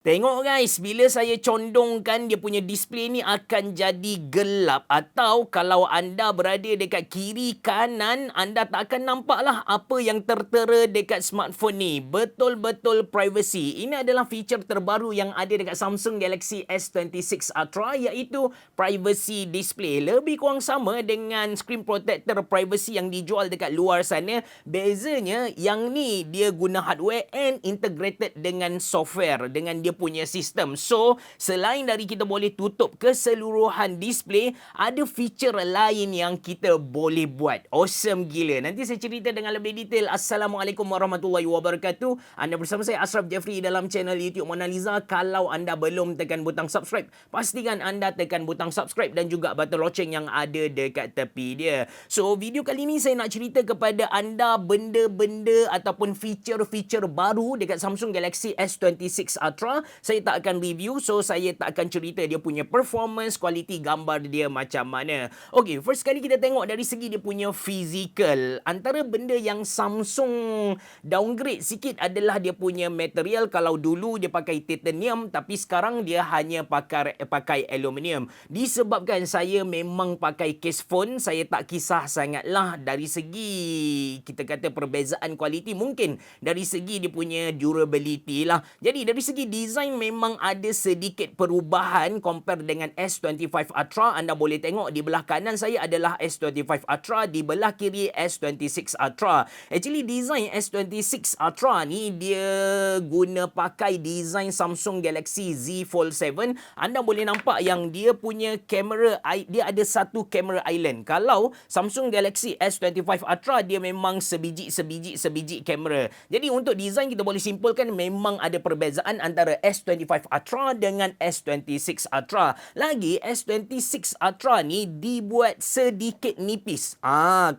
Tengok guys, bila saya condongkan dia punya display ni akan jadi gelap, atau kalau anda berada dekat kiri kanan, anda tak akan nampak lah apa yang tertera dekat smartphone ni. Betul-betul privacy. Ini adalah feature terbaru yang ada dekat Samsung Galaxy S26 Ultra, iaitu privacy display. Lebih kurang sama dengan screen protector privacy yang dijual dekat luar sana. Bezanya yang ni dia guna hardware and integrated dengan software, dengan dia punya sistem. So, selain dari kita boleh tutup keseluruhan display, ada feature lain yang kita boleh buat. Awesome gila. Nanti saya cerita dengan lebih detail. Assalamualaikum warahmatullahi wabarakatuh. Anda bersama saya Ashraf Jeffrey dalam channel YouTube Mona Lisa. Kalau anda belum tekan butang subscribe, pastikan anda tekan butang subscribe dan juga butang loceng yang ada dekat tepi dia. So, video kali ni saya nak cerita kepada anda benda-benda ataupun feature-feature baru dekat Samsung Galaxy S26 Ultra. Saya tak akan review, so saya tak akan cerita dia punya performance, kualiti gambar dia macam mana. Okay, first kali kita tengok dari segi dia punya physical. Antara benda yang Samsung downgrade sikit adalah dia punya material. Kalau dulu dia pakai titanium, tapi sekarang dia hanya pakai aluminium. Disebabkan saya memang pakai case phone, saya tak kisah sangatlah dari segi kita kata perbezaan kualiti. Mungkin dari segi dia punya durability lah. Jadi dari segi design memang ada sedikit perubahan compare dengan S25 Ultra. Anda boleh tengok di belah kanan saya adalah S25 Ultra, di belah kiri S26 Ultra. Actually design S26 Ultra ni dia guna pakai design Samsung Galaxy Z Fold 7. Anda boleh nampak yang dia punya kamera, dia ada satu kamera island. Kalau Samsung Galaxy S25 Ultra dia memang sebiji kamera. Jadi untuk design kita boleh simpulkan memang ada perbezaan antara S25 Ultra dengan S26 Ultra. Lagi S26 Ultra ni dibuat sedikit nipis.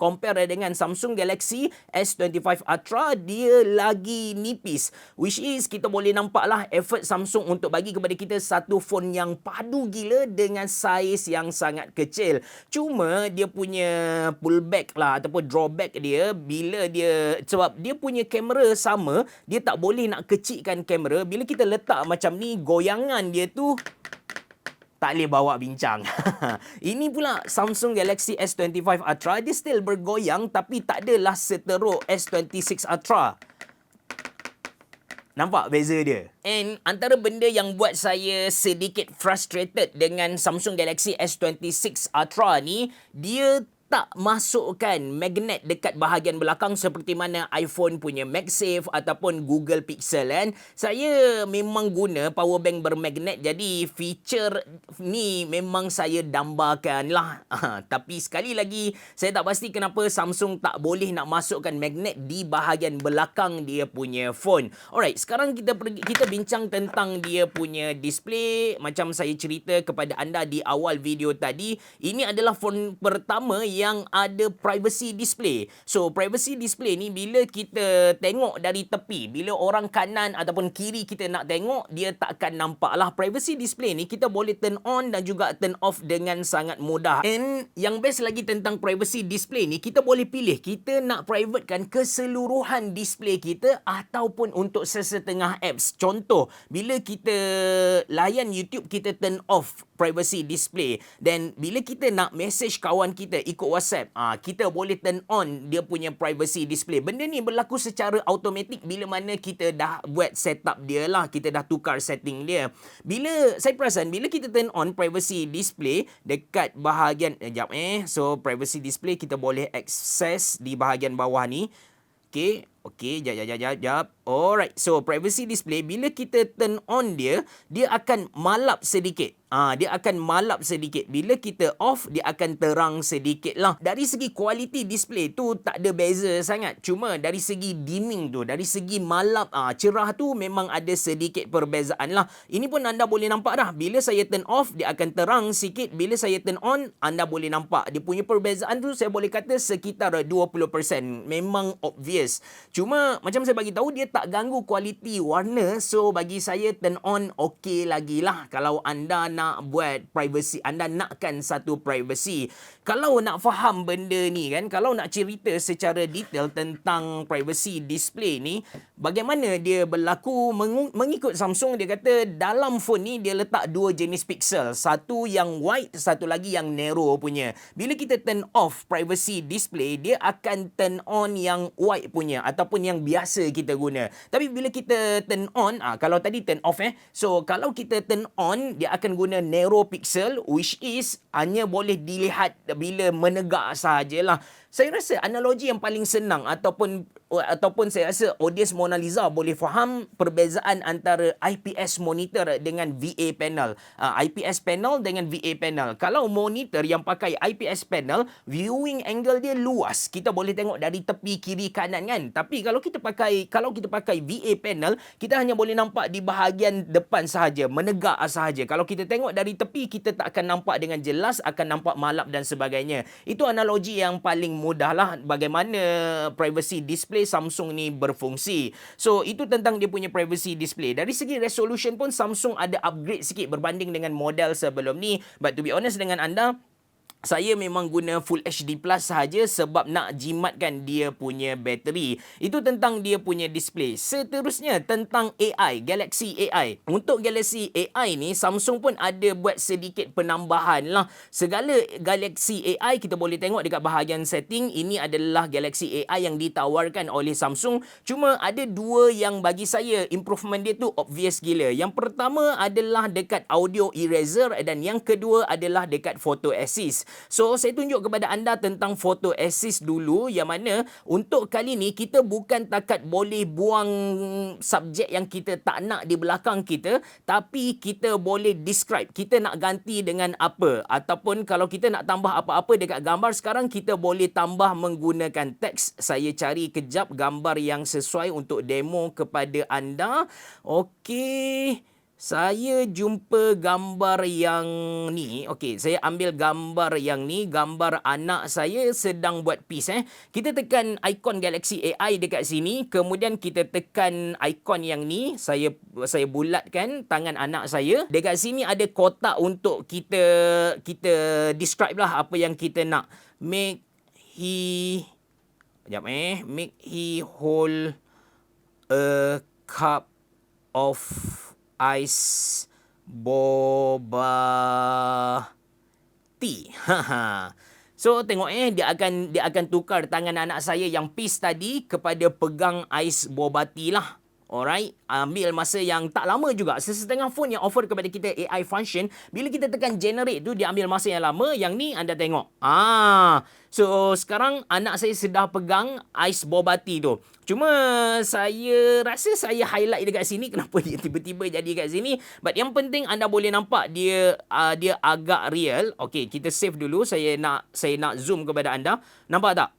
Compare dengan Samsung Galaxy S25 Ultra, dia lagi nipis. Which is kita boleh nampak lah effort Samsung untuk bagi kepada kita satu phone yang padu gila dengan saiz yang sangat kecil. Cuma dia punya pullback lah ataupun drawback dia, bila dia, sebab dia punya kamera sama, dia tak boleh nak kecilkan kamera. Bila kita letak macam ni, goyangan dia tu tak boleh bawa bincang. Ini pula Samsung Galaxy S25 Ultra, dia still bergoyang tapi tak adalah seteruk S26 Ultra. Nampak beza dia? And antara benda yang buat saya sedikit frustrated dengan Samsung Galaxy S26 Ultra ni, dia tak masukkan magnet dekat bahagian belakang seperti mana iPhone punya MagSafe ataupun Google Pixel kan. Saya memang guna power bank bermagnet, jadi feature ni memang saya dambakan lah. Tapi sekali lagi, saya tak pasti kenapa Samsung tak boleh nak masukkan magnet di bahagian belakang dia punya phone. Alright, sekarang kita bincang tentang dia punya display. Macam saya cerita kepada anda di awal video tadi, ini adalah phone pertama yang ada privacy display. So, privacy display ni bila kita tengok dari tepi, bila orang kanan ataupun kiri kita nak tengok, dia takkan nampak lah. Privacy display ni kita boleh turn on dan juga turn off dengan sangat mudah. And yang best lagi tentang privacy display ni, kita boleh pilih kita nak privatekan keseluruhan display kita ataupun untuk sesetengah apps. Contoh, bila kita layan YouTube, kita turn off privacy display. Dan bila kita nak message kawan kita ikut WhatsApp, kita boleh turn on dia punya privacy display. Benda ni berlaku secara automatik bila mana kita dah buat setup dia lah, kita dah tukar setting dia. Bila saya perasan, bila kita turn on privacy display dekat bahagian so privacy display kita boleh access di bahagian bawah ni. Okey, jap. Alright, so privacy display bila kita turn on dia akan malap sedikit. Dia akan malap sedikit. Bila kita off, dia akan terang sedikit lah. Dari segi kualiti display tu tak ada beza sangat. Cuma dari segi dimming tu, dari segi malap, cerah tu memang ada sedikit perbezaan lah. Ini pun anda boleh nampak dah. Bila saya turn off, dia akan terang sikit. Bila saya turn on, anda boleh nampak. Dia punya perbezaan tu saya boleh kata sekitar 20%. Memang obvious. Cuma macam saya bagi tahu, dia tak ganggu kualiti warna, so bagi saya turn on okey lagi lah. Kalau anda nak buat privacy, anda nakkan satu privacy. Kalau nak faham benda ni kan, kalau nak cerita secara detail tentang privacy display ni, bagaimana dia berlaku mengikut Samsung, dia kata dalam phone ni dia letak dua jenis pixel. Satu yang wide, satu lagi yang narrow punya. Bila kita turn off privacy display, dia akan turn on yang wide punya ataupun yang biasa kita guna. Tapi bila kita turn on, kalau tadi turn off so kalau kita turn on, dia akan guna narrow pixel, which is hanya boleh dilihat bila menegak sahajalah. Saya rasa analogi yang paling senang ataupun saya rasa audience Mona Lisa boleh faham perbezaan antara IPS monitor dengan VA panel. IPS panel dengan VA panel. Kalau monitor yang pakai IPS panel, viewing angle dia luas. Kita boleh tengok dari tepi kiri kanan kan. Tapi kalau kita pakai VA panel, kita hanya boleh nampak di bahagian depan sahaja, menegak sahaja. Kalau kita tengok dari tepi, kita tak akan nampak dengan jelas, akan nampak malap dan sebagainya. Itu analogi yang paling mudahlah bagaimana privacy display Samsung ni berfungsi. So itu tentang dia punya privacy display. Dari segi resolution pun Samsung ada upgrade sikit berbanding dengan model sebelum ni. But to be honest dengan anda, saya memang guna Full HD Plus sahaja sebab nak jimatkan dia punya bateri. Itu tentang dia punya display. Seterusnya tentang AI, Galaxy AI. Untuk Galaxy AI ni, Samsung pun ada buat sedikit penambahan lah. Segala Galaxy AI kita boleh tengok dekat bahagian setting. Ini adalah Galaxy AI yang ditawarkan oleh Samsung. Cuma ada dua yang bagi saya improvement dia tu obvious gila. Yang pertama adalah dekat audio eraser dan yang kedua adalah dekat photo assist. So, saya tunjuk kepada anda tentang photo assist dulu, yang mana untuk kali ni kita bukan takat boleh buang subjek yang kita tak nak di belakang kita, tapi kita boleh describe, kita nak ganti dengan apa, ataupun kalau kita nak tambah apa-apa dekat gambar sekarang, kita boleh tambah menggunakan teks. Saya cari kejap gambar yang sesuai untuk demo kepada anda. Okey. Saya jumpa gambar yang ni. Okey, saya ambil gambar yang ni. Gambar anak saya sedang buat peace. Kita tekan ikon Galaxy AI dekat sini. Kemudian kita tekan ikon yang ni. Saya bulatkan tangan anak saya. Dekat sini ada kotak untuk kita describe lah apa yang kita nak. Make he hold a cup of ice boba tea. So tengok dia akan tukar tangan anak saya yang peace tadi kepada pegang ais boba tea lah. Alright, ambil masa yang tak lama juga. Sesetengah phone yang offer kepada kita AI function, bila kita tekan generate tu, dia ambil masa yang lama. Yang ni anda tengok. So sekarang anak saya sedang pegang ais boba tea tu. Cuma saya rasa saya highlight dekat sini. Kenapa dia tiba-tiba jadi kat sini? But yang penting anda boleh nampak dia agak real. Okay, kita save dulu. Saya nak zoom kepada anda. Nampak tak?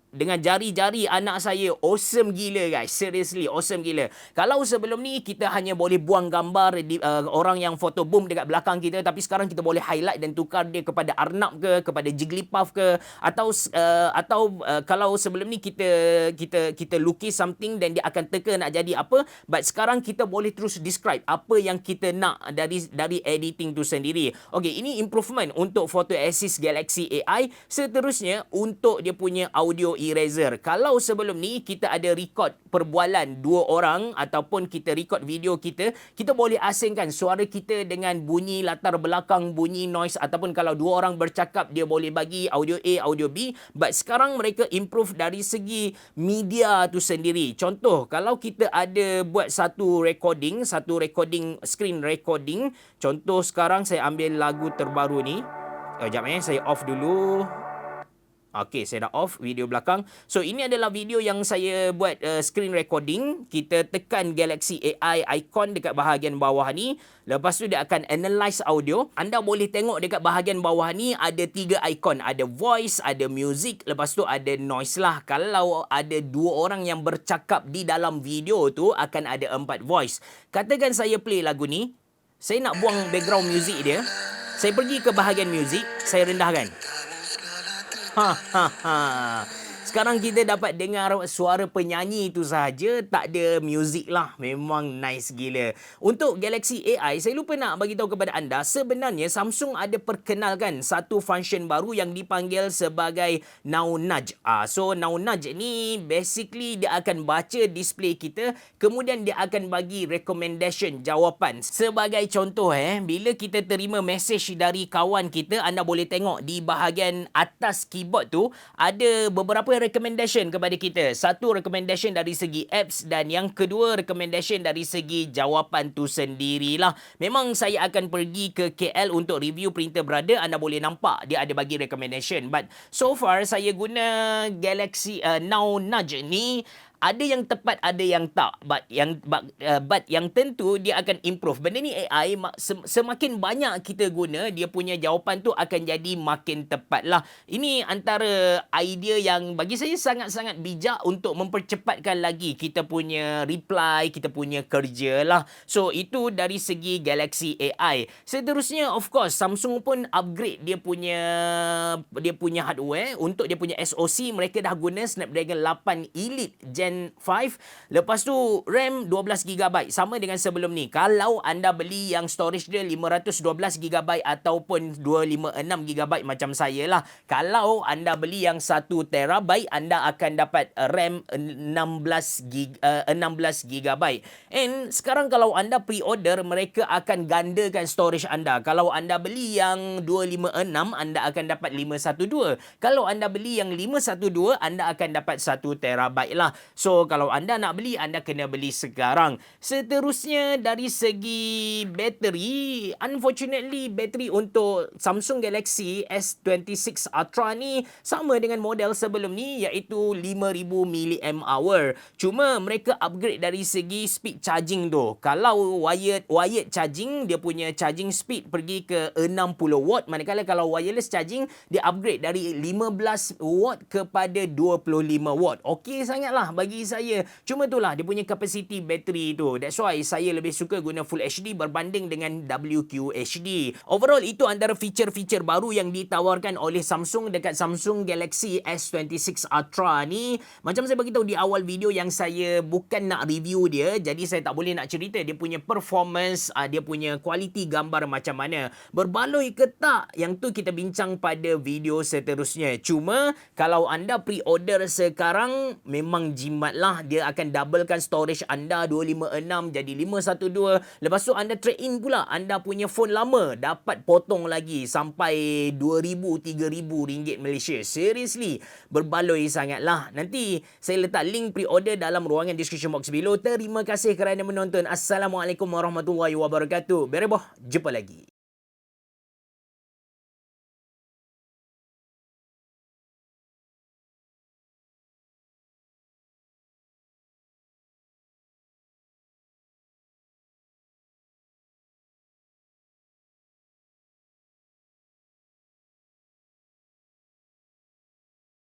Dengan jari-jari anak saya, awesome gila guys. Seriously, awesome gila. Kalau sebelum ni kita hanya boleh buang gambar orang yang photo boom dekat belakang kita, tapi sekarang kita boleh highlight dan tukar dia kepada Arnab ke, kepada Jigglypuff ke, atau kalau sebelum ni kita lukis something dan dia akan teka nak jadi apa, but sekarang kita boleh terus describe apa yang kita nak dari editing tu sendiri. Okay, ini improvement untuk photo assist Galaxy AI. Seterusnya untuk dia punya audio eraser. Kalau sebelum ni kita ada record perbualan dua orang ataupun kita record video kita boleh asingkan suara kita dengan bunyi latar belakang, bunyi noise, ataupun kalau dua orang bercakap dia boleh bagi audio A, audio B. But sekarang mereka improve dari segi media tu sendiri. Contoh, kalau kita ada buat satu recording screen recording. Contoh sekarang saya ambil lagu terbaru ni. Sekejap saya off dulu. Okey, saya dah off video belakang. So, ini adalah video yang saya buat screen recording. Kita tekan Galaxy AI icon dekat bahagian bawah ni. Lepas tu dia akan analyze audio. Anda boleh tengok dekat bahagian bawah ni ada 3 icon. Ada voice, ada music, lepas tu ada noise lah. Kalau ada 2 orang yang bercakap di dalam video tu, akan ada 4 voice. Katakan saya play lagu ni. Saya nak buang background music dia. Saya pergi ke bahagian music, saya rendahkan. Sekarang kita dapat dengar suara penyanyi itu sahaja, tak ada muzik lah. Memang nice gila. Untuk Galaxy AI, saya lupa nak bagi tahu kepada anda, sebenarnya Samsung ada perkenalkan satu function baru yang dipanggil sebagai Now Nudge. So Now Nudge ni basically dia akan baca display kita, kemudian dia akan bagi recommendation jawapan. Sebagai contoh bila kita terima mesej dari kawan kita, anda boleh tengok di bahagian atas keyboard tu ada beberapa recommendation kepada kita. Satu recommendation dari segi apps dan yang kedua recommendation dari segi jawapan tu sendirilah. Memang saya akan pergi ke KL untuk review printer brother, anda boleh nampak dia ada bagi recommendation. But so far saya guna Galaxy Now Nudge ni, ada yang tepat, ada yang tak. But yang tentu dia akan improve. Benda ni AI, semakin banyak kita guna, dia punya jawapan tu akan jadi makin tepat lah. Ini antara idea yang bagi saya sangat-sangat bijak untuk mempercepatkan lagi kita punya reply, kita punya kerja lah. So, itu dari segi Galaxy AI. Seterusnya, of course, Samsung pun upgrade dia punya hardware. Untuk dia punya SoC, mereka dah guna Snapdragon 8 Elite Gen 5. Lepas tu RAM 12GB sama dengan sebelum ni. Kalau anda beli yang storage dia 512GB ataupun 256GB macam saya lah. Kalau anda beli yang 1TB, anda akan dapat RAM 16GB. And sekarang kalau anda pre-order, mereka akan gandakan storage anda. Kalau anda beli yang 256, anda akan dapat 512. Kalau anda beli yang 512, anda akan dapat 1TB lah. So, kalau anda nak beli, anda kena beli sekarang. Seterusnya, dari segi bateri, unfortunately, bateri untuk Samsung Galaxy S26 Ultra ni sama dengan model sebelum ni, iaitu 5000 mAh. Cuma, mereka upgrade dari segi speed charging tu. Kalau wired charging, dia punya charging speed pergi ke 60 watt. Manakala kalau wireless charging, dia upgrade dari 15 watt kepada 25 watt. Okey sangatlah bagi saya. Cuma itulah dia punya capacity bateri tu. That's why saya lebih suka guna Full HD berbanding dengan WQHD. Overall, itu antara feature-feature baru yang ditawarkan oleh Samsung dekat Samsung Galaxy S26 Ultra ni. Macam saya beritahu di awal video yang saya bukan nak review dia, jadi saya tak boleh nak cerita dia punya performance, dia punya kualiti gambar macam mana. Berbaloi ke tak? Yang tu kita bincang pada video seterusnya. Cuma kalau anda pre-order sekarang, memang jimat lah. Dia akan doublekan storage anda 256 jadi 512. Lepas tu anda trade in pula anda punya phone lama, dapat potong lagi sampai 2,000-3,000 ringgit Malaysia. Seriously, berbaloi sangat lah. Nanti saya letak link pre-order dalam ruangan description box below. Terima kasih kerana menonton. Assalamualaikum warahmatullahi wabarakatuh. Bereboh, jumpa lagi.